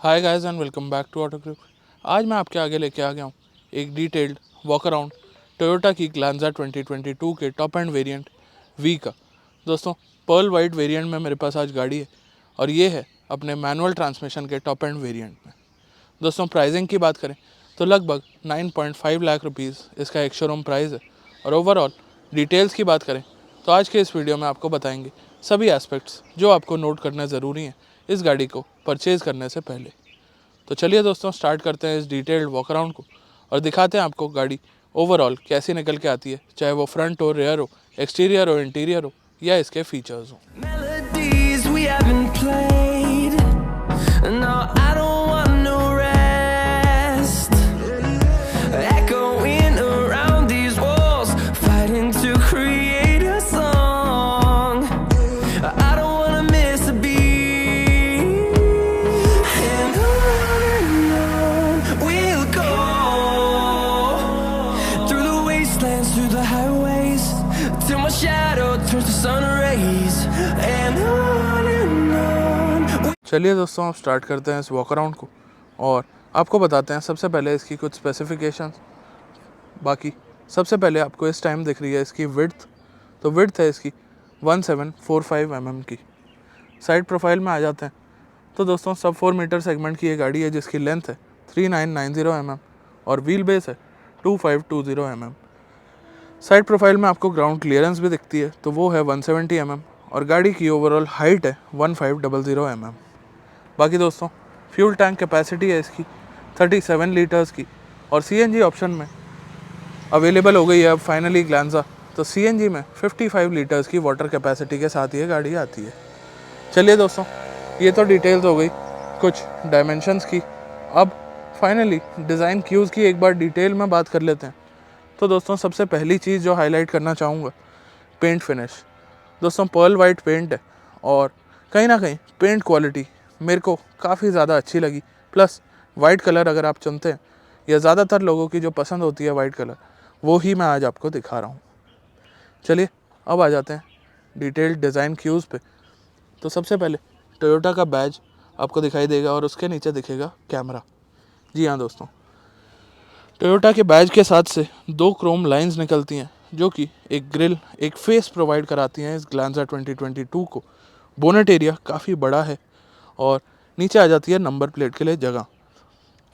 Hi guys and welcome back to auto group. आज मैं आपके आगे लेके आ गया हूँ एक डिटेल्ड वॉक अराउंड टोयोटा की ग्लांजा 2022 के टॉप एंड वेरिएंट वी का। दोस्तों, पर्ल वाइट वेरिएंट में मेरे पास आज गाड़ी है और ये है अपने मैनुअल ट्रांसमिशन के टॉप एंड वेरिएंट में। दोस्तों, प्राइसिंग की बात करें तो लगभग 9.5 लाख रुपीज़ इसका एक शोरूम प्राइस है। और ओवरऑल डिटेल्स की बात करें तो आज के इस वीडियो में आपको बताएंगे सभी एस्पेक्ट्स जो आपको नोट करना ज़रूरी हैं इस गाड़ी को परचेज़ करने से पहले। तो चलिए दोस्तों, स्टार्ट करते हैं इस डिटेल्ड वॉक अराउंड को और दिखाते हैं आपको गाड़ी ओवरऑल कैसी निकल के आती है, चाहे वो फ्रंट हो, रेयर हो, एक्सटीरियर हो, इंटीरियर हो या इसके फीचर्स हो। Melodies we haven't played. No, I don't want no rest. Echoing around these walls, fighting to create a song. I don't wanna miss a beat. And on we'll go through the wastelands, through the highways, till my shadow turns to sun rays. And on. चलिए दोस्तों, आप start करते हैं इस walk around को और आपको बताते हैं सबसे पहले इसकी कुछ स्पेसिफिकेशंस। बाकी सबसे पहले आपको इस टाइम दिख रही है इसकी विड्थ, तो विड्थ है इसकी 1745 mm की। साइड प्रोफाइल में आ जाते हैं तो दोस्तों, सब 4 मीटर सेगमेंट की ये गाड़ी है जिसकी लेंथ है 3990 mm और व्हील बेस है 2520 mm। साइड प्रोफाइल में आपको ग्राउंड क्लियरेंस भी दिखती है तो वो है 170 mm और गाड़ी की ओवरऑल हाइट है 1500 mm। बाकी दोस्तों, फ्यूल टैंक कैपेसिटी है इसकी 37 लीटर्स की और सीएनजी ऑप्शन में अवेलेबल हो गई है अब फाइनली ग्लांजा। तो सीएनजी में 55 लीटर्स की वाटर कैपेसिटी के साथ ये गाड़ी आती है। चलिए दोस्तों, ये तो डिटेल्स हो गई कुछ डायमेंशंस की। अब फाइनली डिज़ाइन क्यूज़ की एक बार डिटेल में बात कर लेते हैं। तो दोस्तों, सबसे पहली चीज़ जो हाईलाइट करना चाहूँगा, पेंट फिनिश। दोस्तों, पर्ल वाइट पेंट है और कहीं ना कहीं पेंट क्वालिटी मेरे को काफ़ी ज़्यादा अच्छी लगी। प्लस वाइट कलर अगर आप चुनते हैं या ज़्यादातर लोगों की जो पसंद होती है वाइट कलर, वो ही मैं आज आपको दिखा रहा हूँ। चलिए अब आ जाते हैं डिटेल्ड डिज़ाइन क्यूज़ पे। तो सबसे पहले टोयोटा का बैज आपको दिखाई देगा और उसके नीचे दिखेगा कैमरा। जी हाँ दोस्तों, टोयोटा के बैज के साथ से 2 क्रोम लाइंस निकलती हैं जो कि एक ग्रिल, एक फेस प्रोवाइड कराती हैं इस ग्लांजा 2022 को। बोनेट एरिया काफ़ी बड़ा है और नीचे आ जाती है नंबर प्लेट के लिए जगह।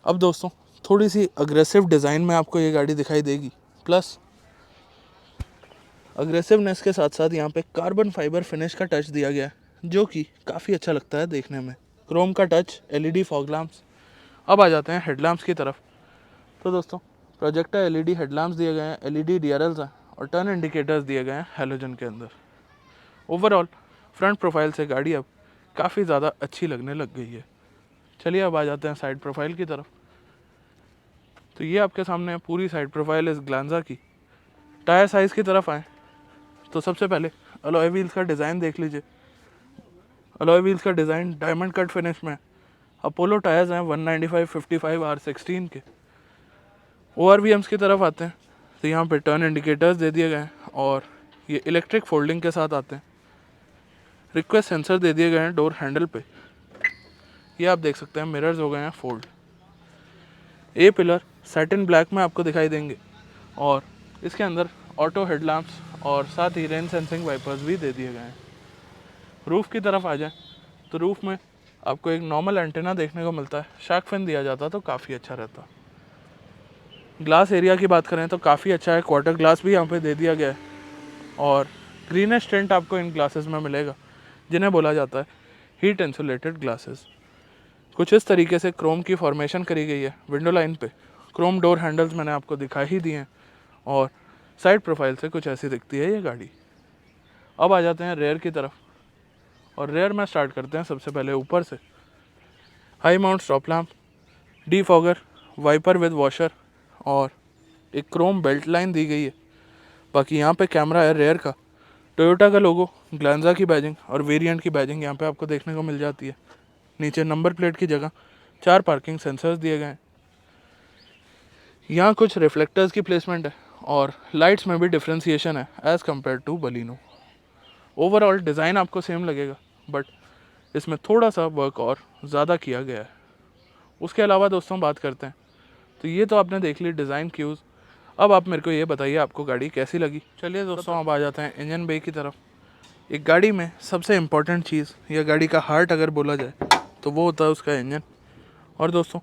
अब दोस्तों, थोड़ी सी अग्रेसिव डिज़ाइन में आपको ये गाड़ी दिखाई देगी। प्लस अग्रेसिवनेस के साथ साथ यहाँ पे कार्बन फाइबर फिनिश का टच दिया गया है जो कि काफ़ी अच्छा लगता है देखने में। क्रोम का टच, एलईडी फॉग लैम्प्स। अब आ जाते हैं हेडलैम्प्स की तरफ। तो दोस्तों, प्रोजेक्टर एलईडी हेडलैम्प्स दिए गए हैं, एलईडी डीआरएल्स हैं और टर्न इंडिकेटर्स दिए गए हैं हैलोजन के अंदर। ओवरऑल फ्रंट प्रोफाइल से गाड़ी अब काफ़ी ज़्यादा अच्छी लगने लग गई है। चलिए अब आ जाते हैं साइड प्रोफाइल की तरफ। तो ये आपके सामने पूरी साइड प्रोफाइल इस ग्लांजा की। टायर साइज़ की तरफ आए तो सबसे पहले अलॉय व्हील्स का डिज़ाइन देख लीजिए। अलॉय व्हील्स का डिज़ाइन डायमंड कट फिनिश में। अपोलो टायर्स हैं 195/55 R16 के। ORVMs की तरफ आते हैं तो यहाँ पे टर्न इंडिकेटर्स दे दिए गए हैं और ये इलेक्ट्रिक फोल्डिंग के साथ आते हैं। रिक्वेस्ट सेंसर दे दिए गए हैं डोर हैंडल पे। ये आप देख सकते हैं मिरर्स हो गए हैं फोल्ड। ए पिलर सैटिन ब्लैक में आपको दिखाई देंगे और इसके अंदर ऑटो हेडलैम्प्स और साथ ही रेन सेंसिंग वाइपर्स भी दे दिए गए हैं। रूफ़ की तरफ आ जाए तो रूफ़ में आपको एक नॉर्मल एंटेना देखने को मिलता है। शार्क फिन दिया जाता तो काफ़ी अच्छा रहता। ग्लास एरिया की बात करें तो काफ़ी अच्छा है, क्वार्टर ग्लास भी यहाँ पे दे दिया गया है और ग्रीनेस्ट टिंट आपको इन ग्लासेस में मिलेगा जिन्हें बोला जाता है हीट इंसुलेटेड ग्लासेस। कुछ इस तरीके से क्रोम की फॉर्मेशन करी गई है विंडो लाइन पे। क्रोम डोर हैंडल्स मैंने आपको दिखा ही दिए हैं और साइड प्रोफाइल से कुछ ऐसी दिखती है ये गाड़ी। अब आ जाते हैं रेयर की तरफ और रेयर में स्टार्ट करते हैं सबसे पहले ऊपर से। High mount stop lamp, defogger, wiper with washer और एक क्रोम बेल्ट लाइन दी गई है। बाकी यहाँ पे कैमरा है रेयर का। टोयोटा का लोगो, ग्लांजा की बैजिंग और वेरिएंट की बैजिंग यहाँ पे आपको देखने को मिल जाती है। नीचे नंबर प्लेट की जगह 4 पार्किंग सेंसर्स दिए गए हैं। यहाँ कुछ रिफ्लेक्टर्स की प्लेसमेंट है और लाइट्स में भी डिफ्रेंसिएशन है as compare to Baleno. Overall design आपको सेम लगेगा बट इसमें थोड़ा सा वर्क और ज़्यादा किया गया है। उसके अलावा दोस्तों बात करते हैं, तो ये तो आपने देख ली डिज़ाइन क्यूज़। अब आप मेरे को ये बताइए आपको गाड़ी कैसी लगी। चलिए दोस्तों अब आ जाते हैं इंजन बे की तरफ। एक गाड़ी में सबसे इम्पॉर्टेंट चीज़ या गाड़ी का हार्ट अगर बोला जाए तो वो होता है उसका इंजन। और दोस्तों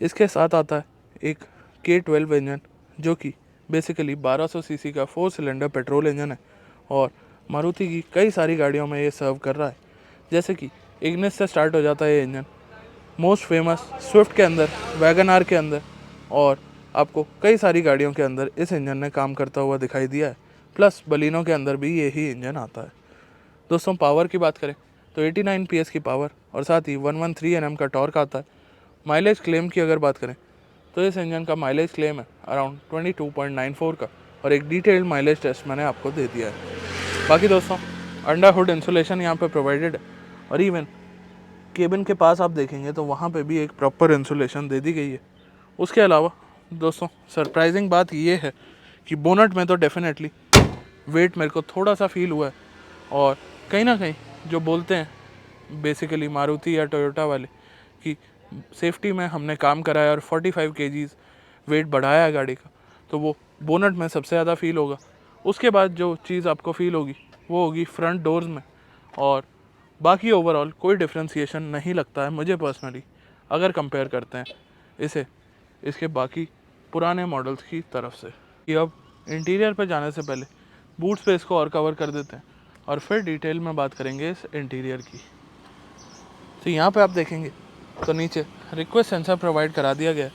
इसके साथ आता है एक K12 इंजन, जो कि बेसिकली 1200 सीसी का 4 सिलेंडर पेट्रोल इंजन है और मारुति की कई सारी गाड़ियों में ये सर्व कर रहा है। जैसे कि इग्निस से स्टार्ट हो जाता है ये इंजन, मोस्ट फेमस स्विफ्ट के अंदर, वैगन आर के अंदर, और आपको कई सारी गाड़ियों के अंदर इस इंजन ने काम करता हुआ दिखाई दिया है। प्लस बलिनो के अंदर भी यही इंजन आता है। दोस्तों पावर की बात करें तो 89 PS की पावर और साथ ही 113 Nm का टॉर्क आता है। माइलेज क्लेम की अगर बात करें तो इस इंजन का माइलेज क्लेम है अराउंड 22.94 का, और एक डिटेल्ड माइलेज टेस्ट मैंने आपको दे दिया है। बाकी दोस्तों अंडर हुड इंसुलेशन यहाँ पे प्रोवाइडेड है, और इवन केबिन के पास आप देखेंगे तो वहाँ पे भी एक प्रॉपर इंसुलेशन दे दी गई है। उसके अलावा दोस्तों सरप्राइजिंग बात ये है कि बोनट में तो डेफिनेटली वेट मेरे को थोड़ा सा फील हुआ है, और कहीं ना कहीं जो बोलते हैं बेसिकली मारुति या टोयोटा वाले कि सेफ्टी में हमने काम करा है और 45 kgs वेट बढ़ाया है गाड़ी का, तो वो बोनट में सबसे ज़्यादा फील होगा। उसके बाद जो चीज़ आपको फील होगी वो होगी फ्रंट डोर्स में, और बाकी ओवरऑल कोई डिफ्रेंशिएशन नहीं लगता है मुझे पर्सनली अगर कंपेयर करते हैं इसे इसके बाकी पुराने मॉडल्स की तरफ से। कि अब इंटीरियर पर जाने से पहले बूट स्पेस को और कवर कर देते हैं और फिर डिटेल में बात करेंगे इस इंटीरियर की। तो यहाँ पे आप देखेंगे तो नीचे रिक्वेस्ट सेंसर प्रोवाइड करा दिया गया है,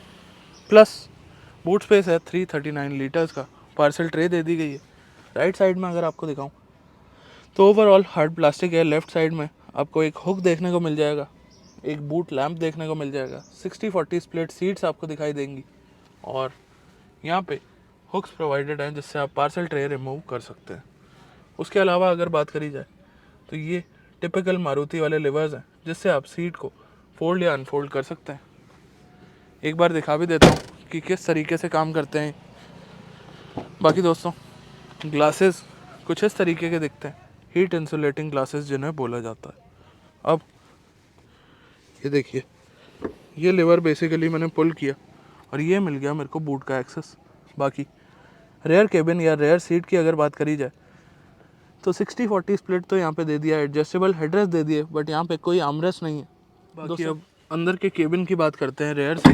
प्लस बूट स्पेस है 339 लीटर्स का, पार्सल ट्रे दे दी गई है। राइट साइड में अगर आपको दिखाऊं तो ओवरऑल हार्ड प्लास्टिक है। लेफ्ट साइड में आपको एक हुक देखने को मिल जाएगा, एक बूट लैंप देखने को मिल जाएगा, 60-40 स्प्लिट सीट्स आपको दिखाई देंगी, और यहाँ पे हुक्स प्रोवाइडेड हैं जिससे आप पार्सल ट्रे रिमूव कर सकते हैं। उसके अलावा अगर बात करी जाए तो ये टिपिकल मारुति वाले लिवर्स हैं जिससे आप सीट को फोल्ड या अनफोल्ड कर सकते हैं। एक बार दिखा भी देता हूँ कि किस तरीके से काम करते हैं। बाकी दोस्तों ग्लासेस कुछ इस तरीके के दिखते हैं, हीट इंसुलेटिंग ग्लासेस जिन्हें बोला जाता है। अब ये देखिए, ये लिवर बेसिकली मैंने पुल किया और ये मिल गया मेरे को बूट का एक्सेस। बाकी रेयर केबिन या रेयर सीट की अगर बात करी जाए तो 60-40 स्प्लिट तो यहाँ पे दे दिया है, एडजस्टेबल हेडरेस्ट दे दिए, बट यहाँ पे कोई आर्मरेस्ट नहीं है। बाकी अब अंदर के केबिन की बात करते हैं रेयर से,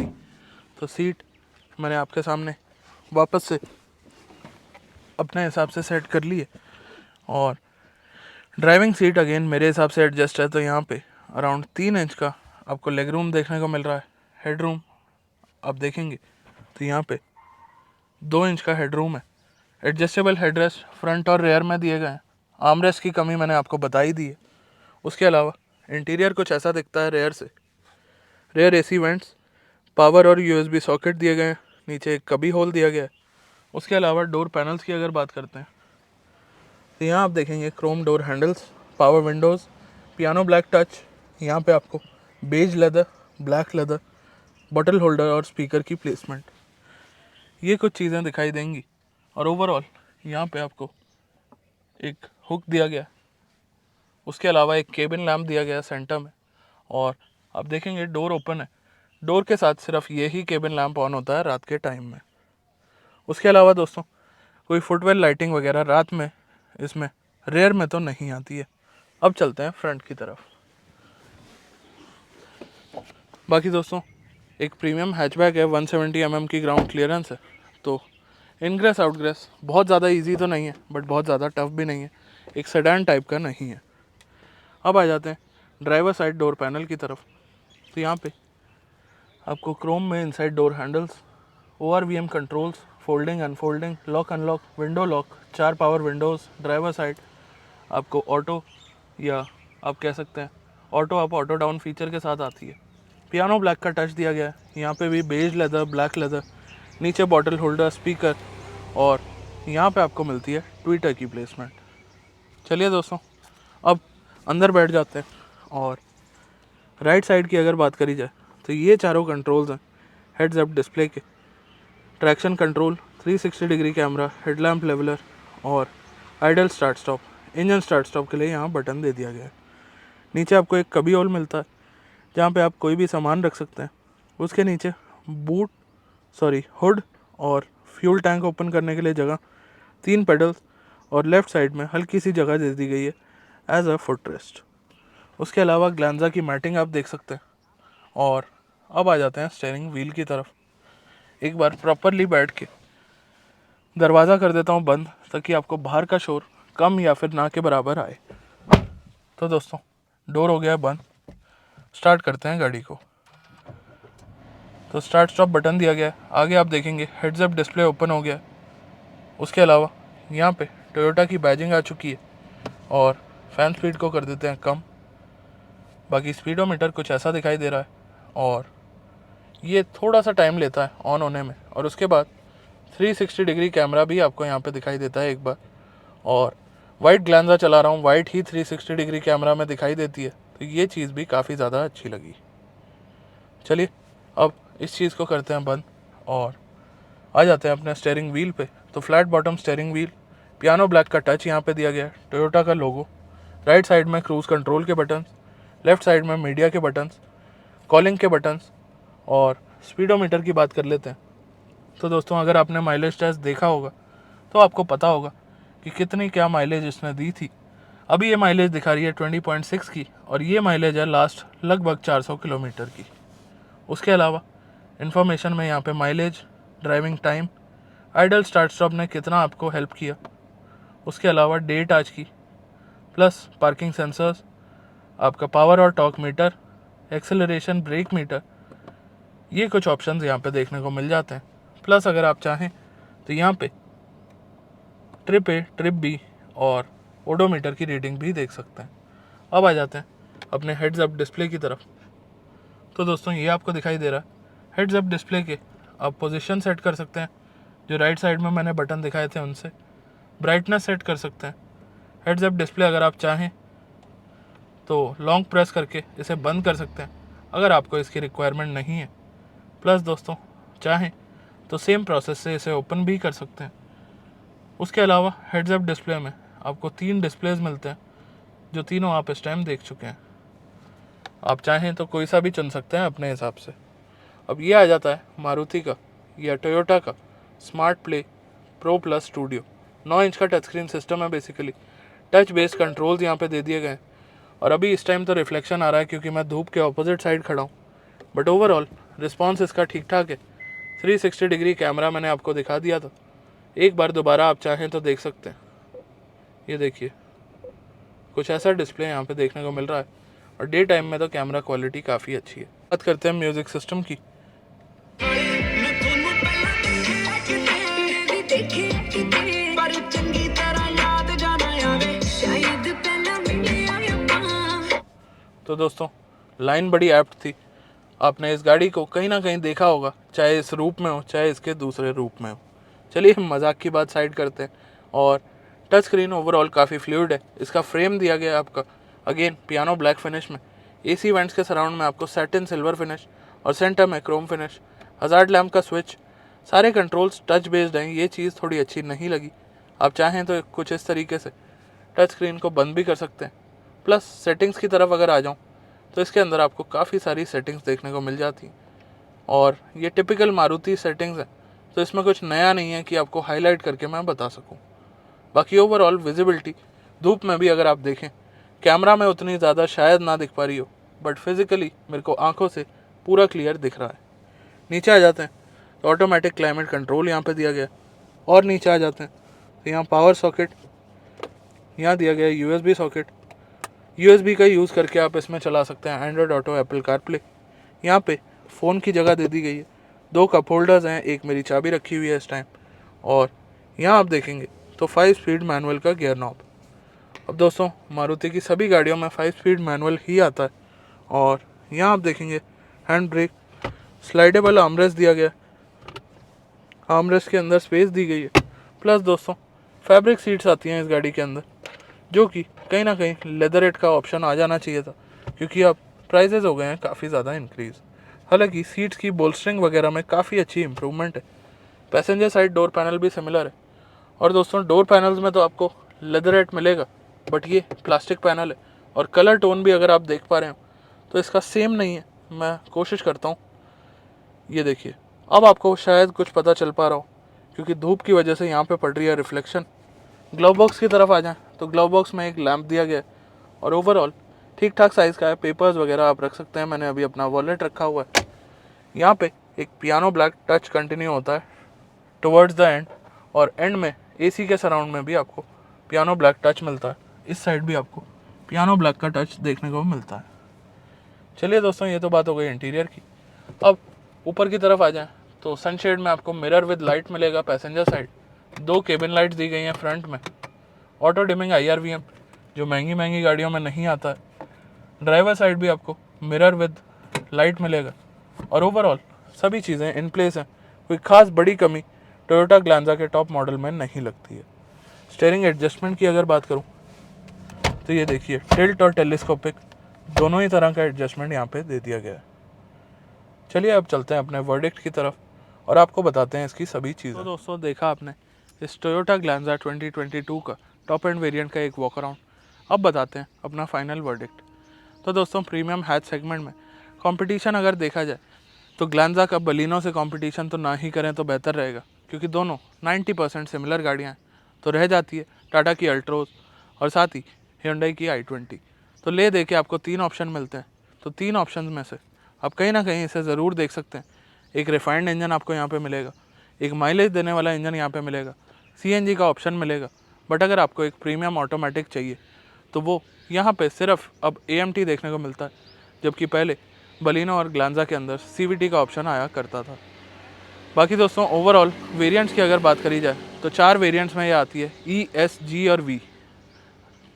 तो सीट मैंने आपके सामने वापस से अपने हिसाब से सेट कर ली है, और ड्राइविंग सीट अगेन मेरे हिसाब से एडजस्ट है, तो यहाँ पे अराउंड 3 इंच का आपको लेग रूम देखने को मिल रहा है। हेड रूम आप देखेंगे तो यहाँ पे 2 इंच का हेड रूम है। एडजस्टेबल हेडरेस्ट फ्रंट और रेयर में दिए गए हैं। आर्मरेस्ट की कमी मैंने आपको बताई दी है। उसके अलावा इंटीरियर कुछ ऐसा दिखता है रेयर से। रेयर एसी वेंट्स, पावर और यूएसबी सॉकेट दिए गए हैं, नीचे एक कबी होल दिया गया है। उसके अलावा डोर पैनल्स की अगर बात करते हैं तो यहाँ आप देखेंगे chrome door handles, power windows, piano black touch, यहाँ पे आपको beige leather, black leather, bottle holder और स्पीकर की प्लेसमेंट, ये कुछ चीज़ें दिखाई देंगी। और ओवरऑल यहाँ पे आपको एक हुक दिया गया, उसके अलावा एक केबिन लैम्प दिया गया सेंटर में, और आप देखेंगे डोर ओपन है। डोर के साथ सिर्फ यही केबिन लैम्प ऑन होता है रात के टाइम में। उसके अलावा दोस्तों कोई फुटवेयर लाइटिंग वगैरह रात में इसमें रेयर में तो नहीं आती है। अब चलते हैं फ्रंट की तरफ। बाकी दोस्तों एक प्रीमियम हैचबैक है, 170 mm की ग्राउंड क्लियरेंस है, तो इनग्रेस आउटग्रेस बहुत ज़्यादा इजी तो नहीं है, बट बहुत ज़्यादा टफ भी नहीं है, एक सेडान टाइप का नहीं है। अब आ जाते हैं ड्राइवर साइड डोर पैनल की तरफ। तो यहाँ पे आपको क्रोम में inside door handles, ORVM controls, folding unfolding, lock unlock, window lock, 4 power Windows, driver side आपको ऑटो या आप कह सकते हैं auto up auto down feature के साथ आती है। पियानो ब्लैक का टच दिया गया है, यहाँ पे भी बेज लेदर, ब्लैक लेदर, नीचे बॉटल होल्डर, स्पीकर, और यहाँ पे आपको मिलती है ट्विटर की प्लेसमेंट। चलिए दोस्तों अब अंदर बैठ जाते हैं, और राइट साइड की अगर बात करी जाए तो ये चारों कंट्रोल्स हैं हेड्स अप डिस्प्ले के, traction control, 360 degree camera, headlamp leveller और idle start stop. Engine start stop के लिए यहाँ बटन दे दिया गया है। नीचे आपको एक कबी होल मिलता है जहाँ पे आप कोई भी सामान रख सकते हैं। उसके नीचे हुड और फ्यूल टैंक ओपन करने के लिए जगह, 3 पेडल्स और लेफ़्ट साइड में हल्की सी जगह दे दी गई है एज अ फुट रेस्ट। उसके अलावा ग्लैंजा की मैटिंग आप देख सकते हैं। और अब आ जाते हैं स्टीयरिंग व्हील की तरफ। एक बार प्रॉपरली बैठ के दरवाज़ा कर देता हूँ बंद, ताकि आपको बाहर का शोर कम या फिर ना के बराबर आए। तो दोस्तों डोर हो गया बंद, स्टार्ट करते हैं गाड़ी को। तो स्टार्ट स्टॉप बटन दिया गया है। आगे आप देखेंगे हेड्स अप डिस्प्ले ओपन हो गया है। उसके अलावा यहाँ पे टोयोटा की बैजिंग आ चुकी है और फैन स्पीड को कर देते हैं कम। बाकी स्पीडोमीटर कुछ ऐसा दिखाई दे रहा है और ये थोड़ा सा टाइम लेता है ऑन होने में। और उसके बाद 360 डिग्री कैमरा भी आपको यहाँ पे दिखाई देता है एक बार। और वाइट ग्लैंजा चला रहा हूँ, वाइट ही 360 डिग्री कैमरा में दिखाई देती है, तो ये चीज़ भी काफ़ी ज़्यादा अच्छी लगी। चलिए अब इस चीज़ को करते हैं बंद और आ जाते हैं अपने स्टीयरिंग व्हील पे। तो flat bottom steering wheel, piano black का टच यहाँ पे दिया गया है, टोयोटा का लोगो, राइट साइड में क्रूज़ कंट्रोल के बटन्स, लेफ़्ट साइड में मीडिया के बटन्स, कॉलिंग के बटन्स। और स्पीडोमीटर की बात कर लेते हैं। तो दोस्तों अगर आपने माइलेज टेस्ट देखा होगा तो आपको पता होगा कि कितनी क्या माइलेज इसने दी थी। अभी ये माइलेज दिखा रही है 20.6 की और ये माइलेज है लास्ट लगभग 400 किलोमीटर की। उसके अलावा इन्फॉर्मेशन में यहाँ पे mileage, driving time, idol start stop ने कितना आपको हेल्प किया, उसके अलावा डेट आज की, प्लस पार्किंग सेंसर्स, आपका पावर और torque meter, acceleration brake meter, ये कुछ ऑप्शंस यहाँ पे देखने को मिल जाते हैं। प्लस अगर आप चाहें तो यहाँ पे ट्रिप ए, ट्रिप बी और ओडोमीटर की रीडिंग भी देख सकते हैं। अब आ जाते हैं अपने हेड्स अप डिस्प्ले की तरफ। तो दोस्तों ये आपको दिखाई दे रहा है हेड्स अप डिस्प्ले के आप पोजीशन सेट कर सकते हैं, जो राइट साइड में मैंने बटन दिखाए थे उनसे। ब्राइटनेस सेट कर सकते हैं। हेड्स अप डिस्प्ले अगर आप चाहें तो लॉन्ग प्रेस करके इसे बंद कर सकते हैं अगर आपको इसकी रिक्वायरमेंट नहीं है। प्लस दोस्तों चाहें तो सेम प्रोसेस से इसे ओपन भी कर सकते हैं। उसके अलावा हेड्स अप डिस्प्ले में आपको 3 डिस्प्लेज मिलते हैं, जो तीनों आप इस टाइम देख चुके हैं। आप चाहें तो कोई सा भी चुन सकते हैं अपने हिसाब से। अब ये आ जाता है मारुति का या टोयोटा का smart play pro plus studio. 9 inch का टच स्क्रीन सिस्टम है बेसिकली। टच बेस्ड कंट्रोल्स यहाँ पे दे दिए गए हैं। और अभी इस टाइम तो रिफ्लेक्शन आ रहा है क्योंकि मैं धूप के ऑपोजिट साइड खड़ा हूँ, बट ओवरऑल रिस्पॉन्स इसका ठीक ठाक है। 360 डिग्री कैमरा मैंने आपको दिखा दिया था, एक बार दोबारा आप चाहें तो देख सकते हैं। ये देखिए कुछ ऐसा डिस्प्ले यहाँ पे देखने को मिल रहा है और डे टाइम में तो कैमरा क्वालिटी काफ़ी अच्छी है। बात करते हैं म्यूज़िक सिस्टम की। तो दोस्तों लाइन बड़ी एप्ट थी। आपने इस गाड़ी को कहीं ना कहीं देखा होगा, चाहे इस रूप में हो चाहे इसके दूसरे रूप में हो। चलिए हम मजाक की बात साइड करते हैं। और टच स्क्रीन ओवरऑल काफ़ी फ्लूइड है। इसका फ्रेम दिया गया है आपका अगेन पियानो ब्लैक फिनिश में। एसी वेंट्स के सराउंड में आपको सैटिन सिल्वर फिनिश और सेंटर में क्रोम फिनिश। हजार्ड लैम्प का स्विच, सारे कंट्रोल्स टच बेस्ड हैं। ये चीज़ थोड़ी अच्छी नहीं लगी। आप चाहें तो कुछ इस तरीके से टच स्क्रीन को बंद भी कर सकते हैं। प्लस सेटिंग्स की तरफ अगर आ जाऊँ तो इसके अंदर आपको काफ़ी सारी सेटिंग्स देखने को मिल जाती हैं और ये टिपिकल मारुति सेटिंग्स हैं, तो इसमें कुछ नया नहीं है कि आपको हाईलाइट करके मैं बता सकूं। बाकी ओवरऑल विजिबिलिटी धूप में भी अगर आप देखें, कैमरा में उतनी ज़्यादा शायद ना दिख पा रही हो, बट फिज़िकली मेरे को आंखों से पूरा क्लियर दिख रहा है। नीचे आ जाते हैं तो ऑटोमेटिक क्लाइमेट कंट्रोल यहाँ पे दिया गया। और नीचे आ जाते हैं तो यहाँ पावर सॉकेट, यहाँ दिया गया USB सॉकेट। USB का यूज़ करके आप इसमें चला सकते हैं एंड्रॉयड ऑटो, एप्पल कारप्ले। यहाँ पे फ़ोन की जगह दे दी गई है। 2 कप होल्डर्स हैं, एक मेरी चाबी रखी हुई है इस टाइम। और यहाँ आप देखेंगे तो 5 स्पीड मैनुअल का गियर नॉब। अब दोस्तों मारुति की सभी गाड़ियों में 5 स्पीड मैनुअल ही आता है। और यहाँ आप देखेंगे हैंड ब्रेक, स्लाइडेबल आर्मरेस्ट दिया गया, आर्मरेस्ट के अंदर स्पेस दी गई है। प्लस दोस्तों फैब्रिक सीट्स आती हैं इस गाड़ी के अंदर, जो कि कहीं ना कहीं लेदरेट का ऑप्शन आ जाना चाहिए था, क्योंकि अब प्राइजेज़ हो गए हैं काफ़ी ज़्यादा इंक्रीज़। हालांकि सीट्स की बोल्स्टरिंग वगैरह में काफ़ी अच्छी इंप्रूवमेंट है। पैसेंजर साइड डोर पैनल भी सिमिलर है। और दोस्तों डोर पैनल्स में तो आपको लेदरेट मिलेगा, बट ये प्लास्टिक पैनल है। और कलर टोन भी अगर आप देख पा रहे हो तो इसका सेम नहीं है। मैं कोशिश करता हूँ ये देखिए, अब आपको शायद कुछ पता चल पा रहा हो क्योंकि धूप की वजह से यहाँ पे पड़ रही है रिफ्लेक्शन। ग्लव बॉक्स की तरफ आ जाएं तो ग्लव बॉक्स में एक लैंप दिया गया है और ओवरऑल ठीक ठाक साइज़ का है। पेपर्स वगैरह आप रख सकते हैं। मैंने अभी अपना वॉलेट रखा हुआ है। यहाँ पे एक पियानो ब्लैक टच कंटिन्यू होता है टुवर्ड्स द एंड, और एंड में एसी के सराउंड में भी आपको पियानो ब्लैक टच मिलता है। इस साइड भी आपको पियानो ब्लैक का टच देखने को मिलता है। चलिए दोस्तों, ये तो बात हो गई इंटीरियर की। अब ऊपर की तरफ आ जाएं तो सनशेड में आपको मिरर विद लाइट मिलेगा पैसेंजर साइड। 2 केबिन लाइट्स दी गई हैं फ्रंट में। ऑटो डिमिंग IRVM जो महंगी महंगी गाड़ियों में नहीं आता है। ड्राइवर साइड भी आपको मिरर विद लाइट मिलेगा और ओवरऑल सभी चीज़ें इन प्लेस हैं। कोई ख़ास बड़ी कमी टोयोटा ग्लैंजा के टॉप मॉडल में नहीं लगती है। स्टीयरिंग एडजस्टमेंट की अगर बात करूं तो ये देखिए, टिल्ट और टेलीस्कोपिक दोनों ही तरह का एडजस्टमेंट यहाँ पे दे दिया गया है। चलिए अब चलते हैं अपने वर्डिक्ट की तरफ और आपको बताते हैं इसकी सभी चीज़ें। तो दोस्तों, देखा आपने इस टोयोटा ग्लैंजा 2022 का टॉप एंड वेरिएंट का एक वॉक अराउंड। अब बताते हैं अपना फाइनल वर्डिक्ट। तो दोस्तों, प्रीमियम हैच सेगमेंट में कंपटीशन अगर देखा जाए तो ग्लैंजा का बलिनो से कंपटीशन तो ना ही करें तो बेहतर रहेगा, क्योंकि दोनों 90% सिमिलर गाड़ियाँ हैं। तो रह जाती है टाटा की अल्ट्रोज और साथ ही Hyundai की i20। तो ले दे के आपको 3 ऑप्शन मिलते हैं। तो 3 ऑप्शन में से आप कहीं ना कहीं इसे ज़रूर देख सकते हैं। एक रिफाइंड इंजन आपको यहाँ पे मिलेगा, एक माइलेज देने वाला इंजन यहाँ पे मिलेगा, CNG का ऑप्शन मिलेगा। बट अगर आपको एक प्रीमियम ऑटोमेटिक चाहिए तो वो यहाँ पे सिर्फ अब AMT देखने को मिलता है, जबकि पहले बलिनो और ग्लैंजा के अंदर CVT का ऑप्शन आया करता था। बाकी दोस्तों, ओवरऑल वेरिएंट्स की अगर बात करी जाए तो 4 वेरिएंट्स में ये आती है, E, S, G और V।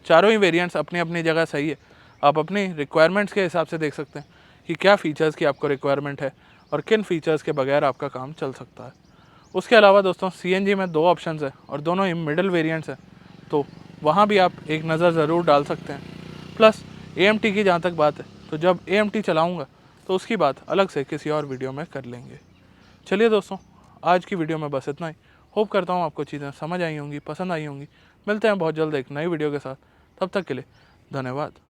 चारों ही वेरिएंट्स अपनी अपनी जगह सही है। आप अपनी रिक्वायरमेंट्स के हिसाब से देख सकते हैं कि क्या फ़ीचर्स की आपको रिक्वायरमेंट है और किन फीचर्स के बगैर आपका काम चल सकता है। उसके अलावा दोस्तों, CNG में 2 ऑप्शंस हैं और दोनों ही मिडिल वेरिएंट्स हैं, तो वहाँ भी आप एक नज़र ज़रूर डाल सकते हैं। प्लस AMT की जहाँ तक बात है, तो जब AMT चलाऊँगा तो उसकी बात अलग से किसी और वीडियो में कर लेंगे। चलिए दोस्तों, आज की वीडियो में बस इतना ही। होप करता हूँ आपको चीज़ें समझ आई होंगी, पसंद आई होंगी। मिलते हैं बहुत जल्द एक नई वीडियो के साथ। तब तक के लिए धन्यवाद।